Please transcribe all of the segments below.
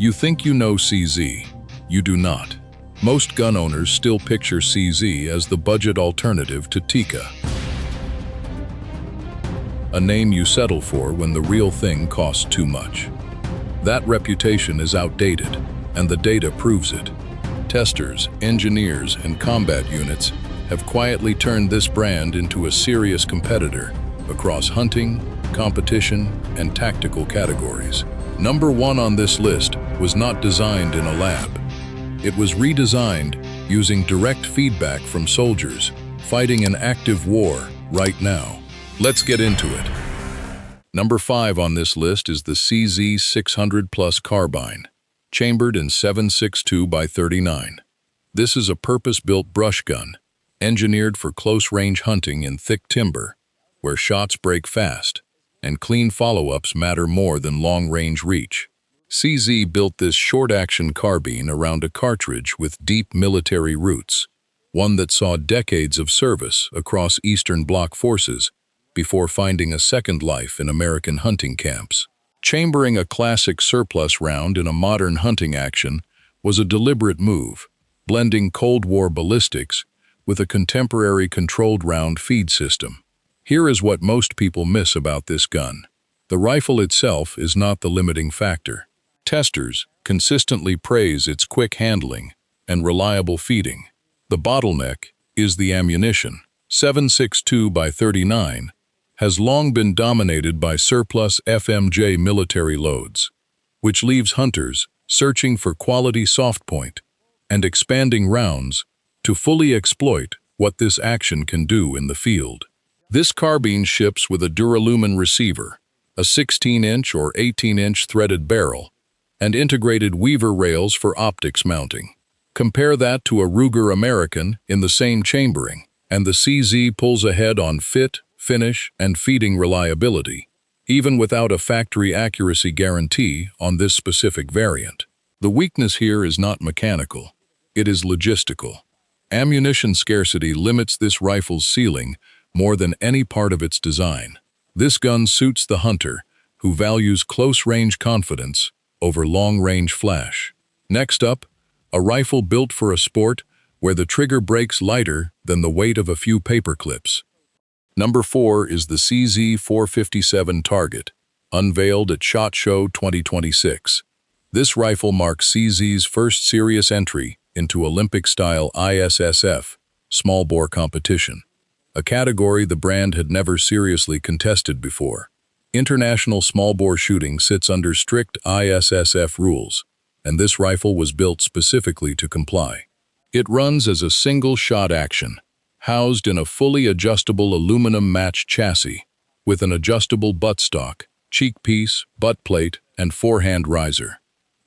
You think you know CZ. You do not. Most gun owners still picture CZ as the budget alternative to Tikka, a name you settle for when the real thing costs too much. That reputation is outdated, and the data proves it. Testers, engineers, and combat units have quietly turned this brand into a serious competitor across hunting, competition, and tactical categories. Number 1 on this list was not designed in a lab. It was redesigned using direct feedback from soldiers fighting an active war right now. Let's get into it. Number 5 on this list is the CZ 600 Plus Carbine, chambered in 7.62 by 39. This is a purpose-built brush gun, engineered for close-range hunting in thick timber, where shots break fast, and clean follow-ups matter more than long-range reach. CZ built this short-action carbine around a cartridge with deep military roots, one that saw decades of service across Eastern Bloc forces before finding a second life in American hunting camps. Chambering a classic surplus round in a modern hunting action was a deliberate move, blending Cold War ballistics with a contemporary controlled round feed system. Here is what most people miss about this gun. The rifle itself is not the limiting factor. Testers consistently praise its quick handling and reliable feeding. The bottleneck is the ammunition. 7.62 by 39 has long been dominated by surplus FMJ military loads, which leaves hunters searching for quality soft point and expanding rounds to fully exploit what this action can do in the field. This carbine ships with a duralumin receiver, a 16-inch or 18-inch threaded barrel, and integrated weaver rails for optics mounting. Compare that to a Ruger American in the same chambering, and the CZ pulls ahead on fit, finish, and feeding reliability, even without a factory accuracy guarantee on this specific variant. The weakness here is not mechanical, it is logistical. Ammunition scarcity limits this rifle's ceiling more than any part of its design. This gun suits the hunter who values close-range confidence over long-range flash. Next up, a rifle built for a sport where the trigger breaks lighter than the weight of a few paper clips. Number 4 is the CZ 457 Target, unveiled at SHOT Show 2026. This rifle marks CZ's first serious entry into Olympic-style ISSF, small-bore competition, a category the brand had never seriously contested before. International small-bore shooting sits under strict ISSF rules, and this rifle was built specifically to comply. It runs as a single-shot action, housed in a fully adjustable aluminum match chassis with an adjustable buttstock, cheek piece, butt plate, and forehand riser.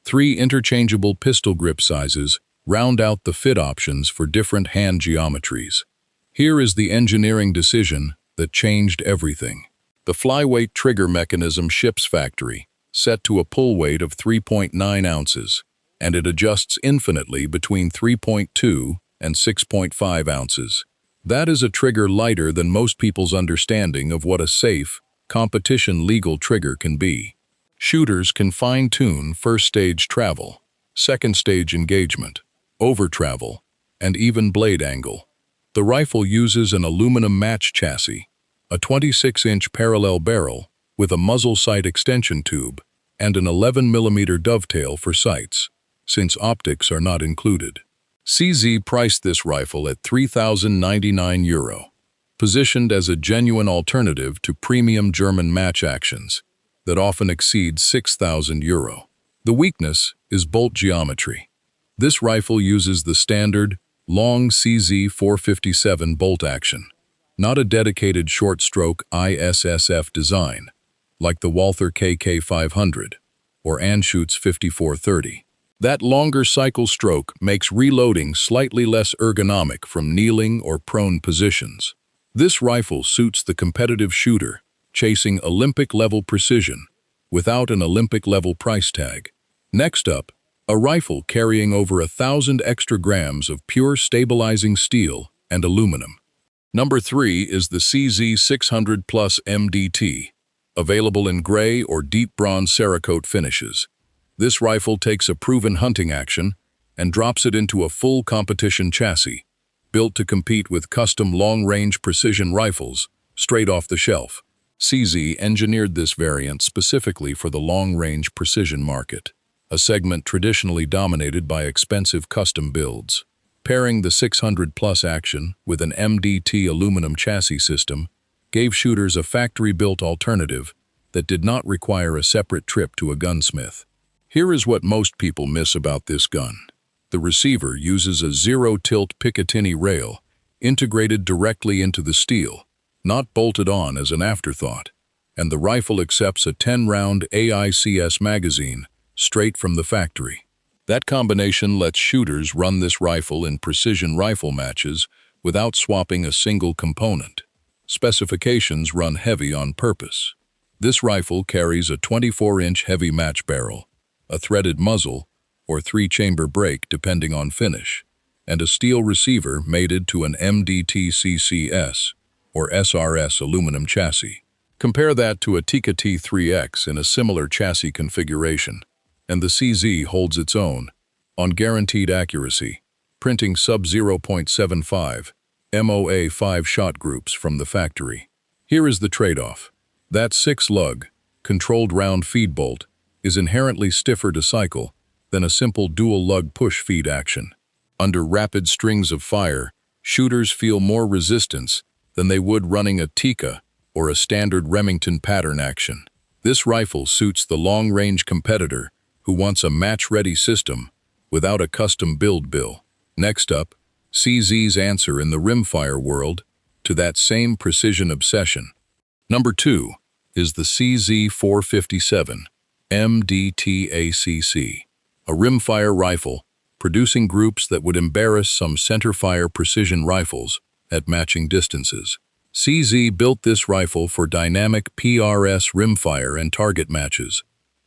3 interchangeable pistol grip sizes round out the fit options for different hand geometries. Here is the engineering decision that changed everything. The flyweight trigger mechanism ships factory, set to a pull weight of 3.9 ounces, and it adjusts infinitely between 3.2 and 6.5 ounces. That is a trigger lighter than most people's understanding of what a safe, competition-legal trigger can be. Shooters can fine-tune first-stage travel, second-stage engagement, over-travel, and even blade angle. The rifle uses an aluminum match chassis, a 26-inch parallel barrel with a muzzle sight extension tube, and an 11mm dovetail for sights, since optics are not included. CZ priced this rifle at €3,099, positioned as a genuine alternative to premium German match actions that often exceed €6,000. The weakness is bolt geometry. This rifle uses the standard, long CZ 457 bolt action, not a dedicated short-stroke ISSF design, like the Walther KK500 or Anschutz 5430. That longer cycle stroke makes reloading slightly less ergonomic from kneeling or prone positions. This rifle suits the competitive shooter, chasing Olympic-level precision without an Olympic-level price tag. Next up, a rifle carrying over 1,000 extra grams of pure stabilizing steel and aluminum. Number 3 is the CZ 600 Plus MDT, available in gray or deep bronze Cerakote finishes. This rifle takes a proven hunting action and drops it into a full competition chassis, built to compete with custom long-range precision rifles straight off the shelf. CZ engineered this variant specifically for the long-range precision market, a segment traditionally dominated by expensive custom builds. Pairing the 600-plus action with an MDT aluminum chassis system gave shooters a factory-built alternative that did not require a separate trip to a gunsmith. Here is what most people miss about this gun. The receiver uses a zero-tilt Picatinny rail integrated directly into the steel, not bolted on as an afterthought, and the rifle accepts a 10-round AICS magazine straight from the factory. That combination lets shooters run this rifle in precision rifle matches without swapping a single component. Specifications run heavy on purpose. This rifle carries a 24-inch heavy match barrel, a threaded muzzle, or 3-chamber brake depending on finish, and a steel receiver mated to an MDT ACC or SRS aluminum chassis. Compare that to a Tikka T3X in a similar chassis configuration, and the CZ holds its own on guaranteed accuracy, printing sub-0.75 MOA 5 shot groups from the factory. Here is the trade-off. That 6-lug, controlled round feed bolt is inherently stiffer to cycle than a simple dual-lug push-feed action. Under rapid strings of fire, shooters feel more resistance than they would running a Tikka or a standard Remington pattern action. This rifle suits the long-range competitor who wants a match-ready system without a custom build bill. Next up, CZ's answer in the rimfire world to that same precision obsession. Number 2 is the CZ 457 MDT ACC, a rimfire rifle producing groups that would embarrass some centerfire precision rifles at matching distances. CZ built this rifle for dynamic PRS rimfire and target matches,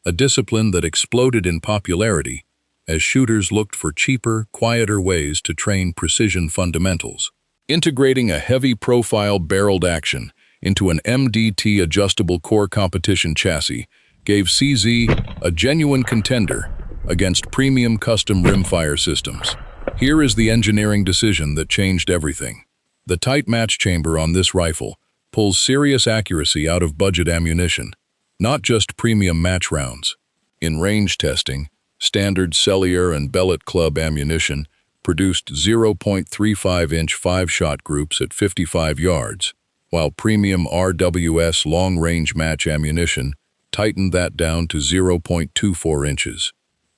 a discipline that exploded in popularity as shooters looked for cheaper, quieter ways to train precision fundamentals. Integrating a heavy profile barreled action into an MDT adjustable core competition chassis gave CZ a genuine contender against premium custom rimfire systems. Here is the engineering decision that changed everything. The tight match chamber on this rifle pulls serious accuracy out of budget ammunition, not just premium match rounds. In range testing, standard Cellier and Bellet Club ammunition produced 0.35-inch 5-shot groups at 55 yards, while premium RWS long-range match ammunition tightened that down to 0.24 inches.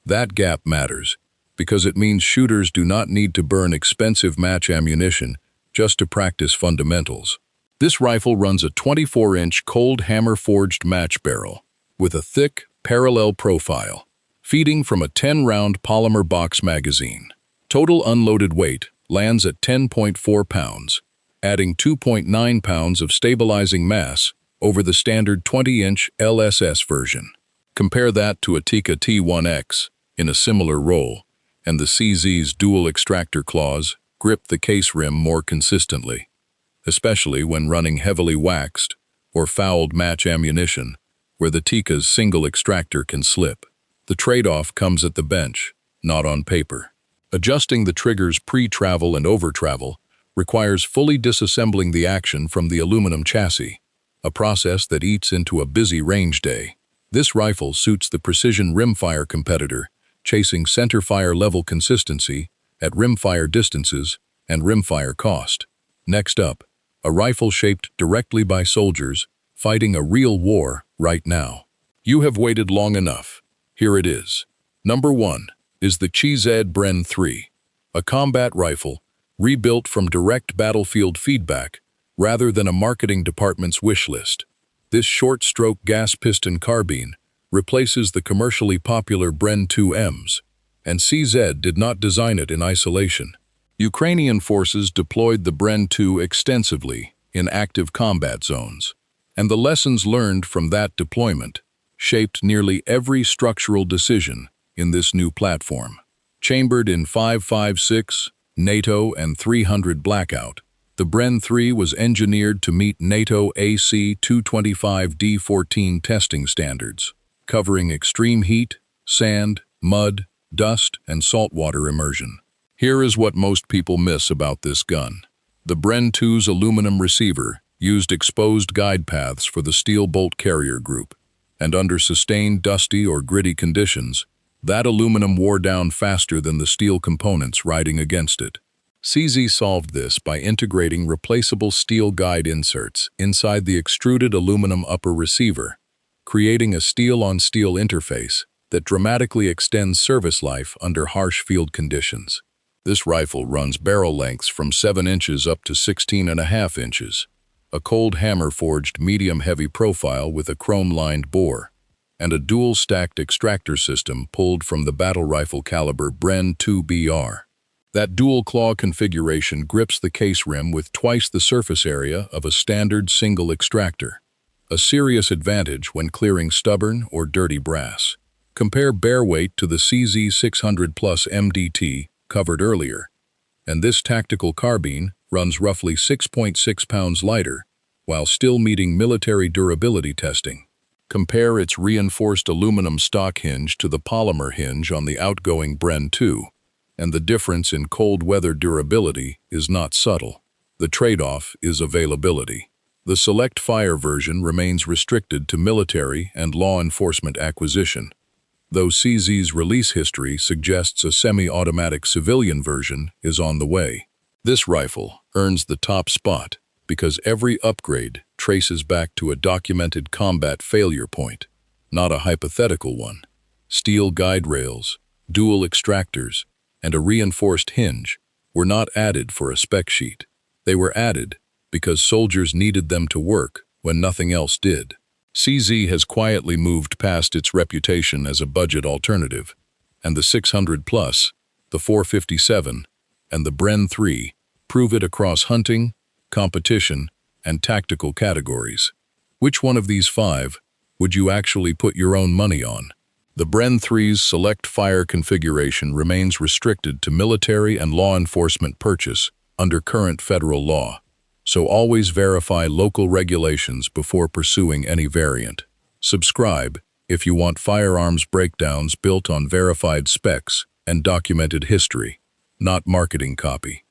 That gap matters because it means shooters do not need to burn expensive match ammunition just to practice fundamentals. This rifle runs a 24-inch cold hammer-forged match barrel with a thick, parallel profile, feeding from a 10-round polymer box magazine. Total unloaded weight lands at 10.4 pounds, adding 2.9 pounds of stabilizing mass over the standard 20-inch LSS version. Compare that to a Tikka T1X in a similar role, and the CZ's dual extractor claws grip the case rim more consistently, especially when running heavily waxed or fouled match ammunition where the Tikka's single extractor can slip. The trade-off comes at the bench, not on paper. Adjusting the triggers pre-travel and over-travel requires fully disassembling the action from the aluminum chassis, a process that eats into a busy range day. This rifle suits the precision rimfire competitor, chasing centerfire level consistency at rimfire distances and rimfire cost. Next up, a rifle shaped directly by soldiers fighting a real war right now. You have waited long enough. Here it is. Number 1 is the CZ Bren 3, a combat rifle rebuilt from direct battlefield feedback rather than a marketing department's wish list. This short-stroke gas piston carbine replaces the commercially popular Bren 2Ms, and CZ did not design it in isolation. Ukrainian forces deployed the Bren 2 extensively in active combat zones, and the lessons learned from that deployment shaped nearly every structural decision in this new platform. Chambered in 5.56, NATO, and 300 blackout, the Bren 3 was engineered to meet NATO AC 225D14 testing standards, covering extreme heat, sand, mud, dust, and saltwater immersion. Here is what most people miss about this gun. The Bren 2's aluminum receiver used exposed guide paths for the steel bolt carrier group, and under sustained dusty or gritty conditions, that aluminum wore down faster than the steel components riding against it. CZ solved this by integrating replaceable steel guide inserts inside the extruded aluminum upper receiver, creating a steel-on-steel interface that dramatically extends service life under harsh field conditions. This rifle runs barrel lengths from 7 inches up to 16.5 inches, a cold hammer-forged medium-heavy profile with a chrome-lined bore, and a dual-stacked extractor system pulled from the battle rifle caliber Bren 2BR. That dual-claw configuration grips the case rim with twice the surface area of a standard single extractor, a serious advantage when clearing stubborn or dirty brass. Compare bare weight to the CZ 600 Plus MDT covered earlier, and this tactical carbine runs roughly 6.6 pounds lighter while still meeting military durability testing. Compare its reinforced aluminum stock hinge to the polymer hinge on the outgoing Bren 2, and the difference in cold weather durability is not subtle. The trade-off is availability. The Select Fire version remains restricted to military and law enforcement acquisition, though CZ's release history suggests a semi-automatic civilian version is on the way. This rifle earns the top spot because every upgrade traces back to a documented combat failure point, not a hypothetical one. Steel guide rails, dual extractors, and a reinforced hinge were not added for a spec sheet. They were added because soldiers needed them to work when nothing else did. CZ has quietly moved past its reputation as a budget alternative, and the 600 Plus, the 457, and the Bren 3 prove it across hunting, competition, and tactical categories. Which one of these 5 would you actually put your own money on? The Bren 3's Select Fire configuration remains restricted to military and law enforcement purchase under current federal law, so always verify local regulations before pursuing any variant. Subscribe if you want firearms breakdowns built on verified specs and documented history, not marketing copy.